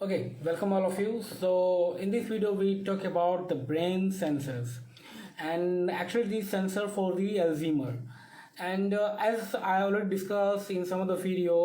Okay, welcome all of you. So in this video we talk about the brain sensors, and actually this sensor for the Alzheimer. And as I already discussed in some of the video,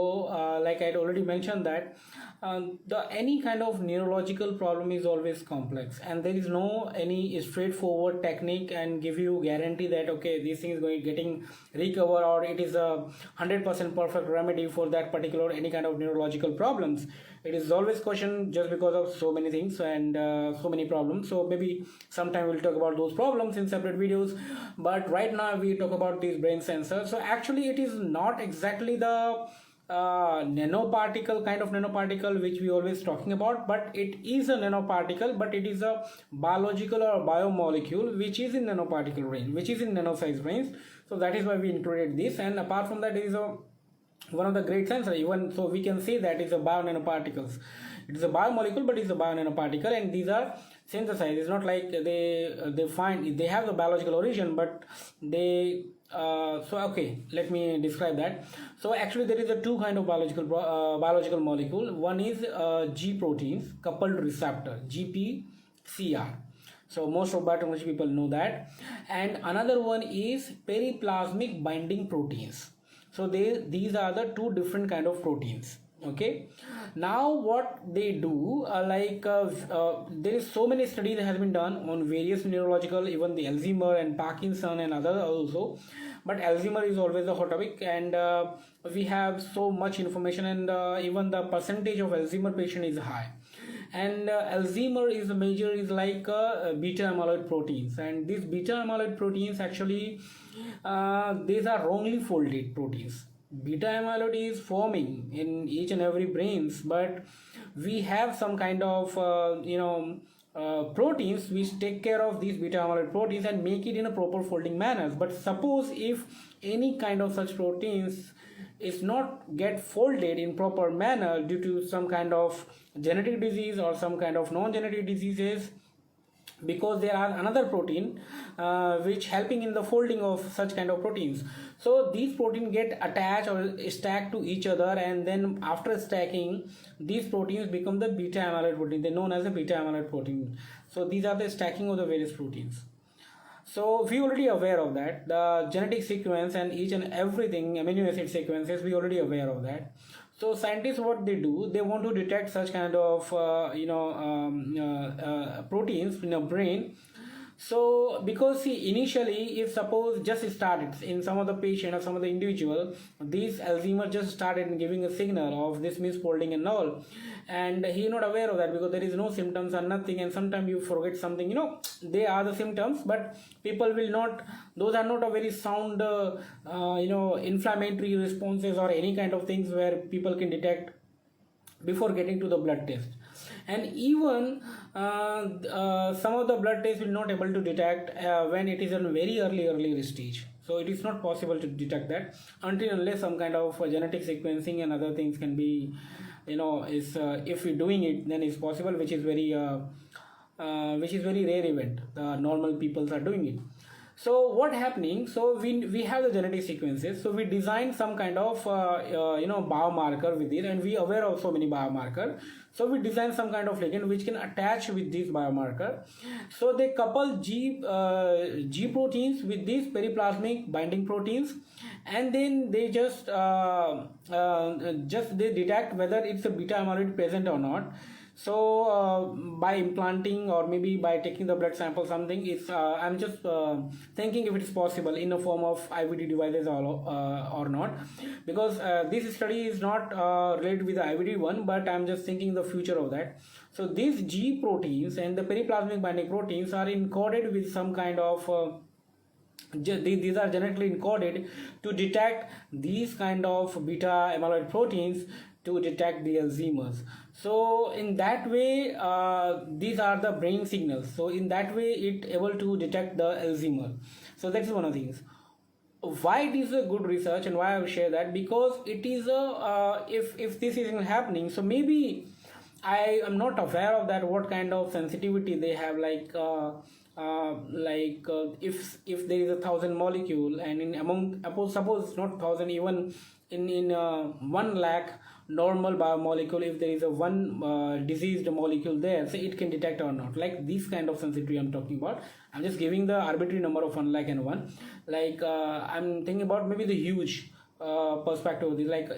like I had already mentioned that the any kind of neurological problem is always complex, and there is no any straightforward technique and give you guarantee that okay this thing is going getting recover or it is a 100% perfect remedy for that particular any kind of neurological problems. It is always question just because of so many things and so many problems. So maybe sometime we'll talk about those problems in separate videos, but right now we talk about these brain sensors. So actually it is not exactly the nanoparticle kind of nanoparticle which we always talking about, but it is a nanoparticle, but it is a biological or biomolecule which is in nanoparticle range, which is in nano size range. So that is why we included this. And apart from that, it is a one of the great sensors. Even so we can say that it's a bio nanoparticles. It is a biomolecule, but it's a bio nanoparticle, and these are synthesized. It's not like they find they have the biological origin, but they so okay, let me describe that. So actually there is a two kind of biological molecule. One is G proteins coupled receptor, GPCR. So most of biotechnology people know that. And another one is periplasmic binding proteins. So these are the two different kind of proteins. Okay, now what they do, there is so many studies that has been done on various neurological, even the Alzheimer and Parkinson and other also, but Alzheimer is always a hot topic, and we have so much information, and even the percentage of Alzheimer patient is high. And Alzheimer is a major is like beta amyloid proteins, and these beta amyloid proteins actually these are wrongly folded proteins. Beta amyloid is forming in each and every brains, but we have some kind of proteins which take care of these beta amyloid proteins and make it in a proper folding manner. But suppose if any kind of such proteins is not get folded in proper manner due to some kind of genetic disease or some kind of non-genetic diseases, because there are another protein which helping in the folding of such kind of proteins. So these proteins get attached or stacked to each other, and then after stacking these proteins become the beta amyloid protein. They're known as a beta amyloid protein. So these are the stacking of the various proteins. So we already aware of that, the genetic sequence and each and everything amino acid sequences, we already aware of that. So scientists, what they do, they want to detect such kind of proteins in a brain. So because see, initially if suppose just started in some of the patient or some of the individual, these Alzheimer just started giving a signal of this means folding and all, and he not aware of that because there is no symptoms or nothing, and sometimes you forget something, they are the symptoms, but people will not, those are not a very sound inflammatory responses or any kind of things where people can detect before getting to the blood test. And even some of the blood tests will not able to detect when it is in very early stage. So it is not possible to detect that until unless some kind of genetic sequencing and other things can be, is if you're doing it, then it's possible, which is very rare event. The normal peoples are doing it. So what happening, so we have the genetic sequences, so we design some kind of biomarker with it, and we aware of so many biomarker. So we design some kind of ligand which can attach with this biomarker. So they couple G proteins with these periplasmic binding proteins, and then they just they detect whether it's a beta amyloid present or not. So by implanting or maybe by taking the blood sample something, it's I'm just thinking if it is possible in a form of IVD devices or not, because this study is not related with the IVD one, but I'm just thinking the future of that. So these G proteins and the periplasmic binding proteins are encoded with some kind of these are genetically encoded to detect these kind of beta amyloid proteins to detect the Alzheimer's. So in that way these are the brain signals, so in that way it able to detect the Alzheimer. So that's one of the things why it is a good research and why I will share that, because it is a if this isn't happening, so maybe I am not aware of that what kind of sensitivity they have, if there is 1,000 molecule, and in among suppose not 1,000, even in 1 lakh normal biomolecule, if there is a one diseased molecule there, so it can detect or not. Like this kind of sensitivity I'm talking about. I'm just giving the arbitrary number of 1 lakh and 1. Like I'm thinking about maybe the huge perspective of this, like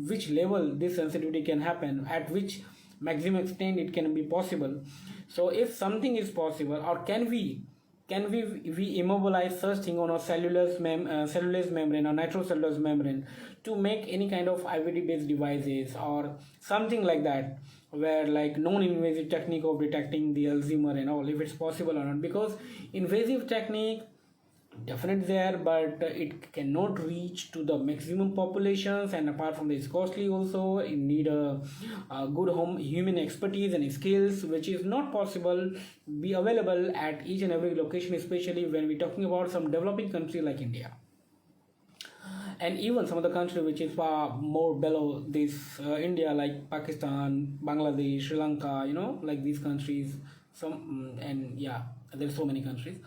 which level this sensitivity can happen, at which maximum extent it can be possible. So if something is possible, or can we immobilize such thing on a cellulose membrane or nitrocellulose membrane to make any kind of IVD based devices or something like that, where like non-invasive technique of detecting the Alzheimer and all, if it's possible or not. Because invasive technique definitely there, but it cannot reach to the maximum populations, and apart from this costly also, it need a good human expertise and skills, which is not possible be available at each and every location, especially when we're talking about some developing country like India, and even some of the country which is far more below this India, like Pakistan, Bangladesh, Sri Lanka, like these countries. And yeah, there's so many countries.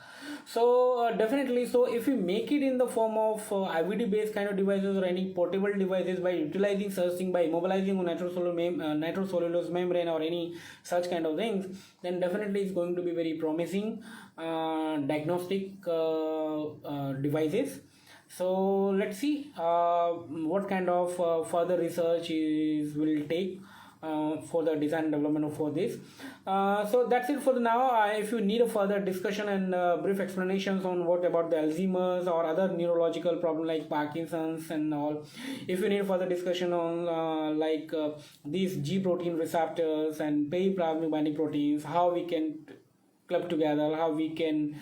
So definitely, so if we make it in the form of IVD based kind of devices or any portable devices, by utilizing such thing, by immobilizing a nitrocellulose membrane or any such kind of things, then definitely it's going to be very promising diagnostic devices. So let's see what kind of further research will take for the design and development for this. So that's it for now. If you need a further discussion and brief explanations on what about the Alzheimer's or other neurological problem like Parkinson's and all, if you need further discussion on these G protein receptors and periplasmic binding proteins, how we can club together, how we can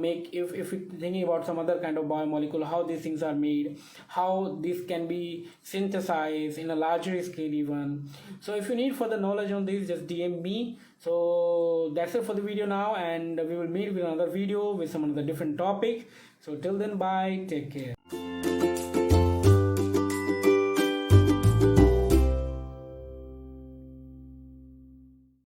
make, if we're thinking about some other kind of biomolecule, how these things are made, how this can be synthesized in a larger scale even. So if you need further knowledge on this, just DM me. So that's it for the video now, and we will meet with another video with some other different topic. So till then, bye, take care.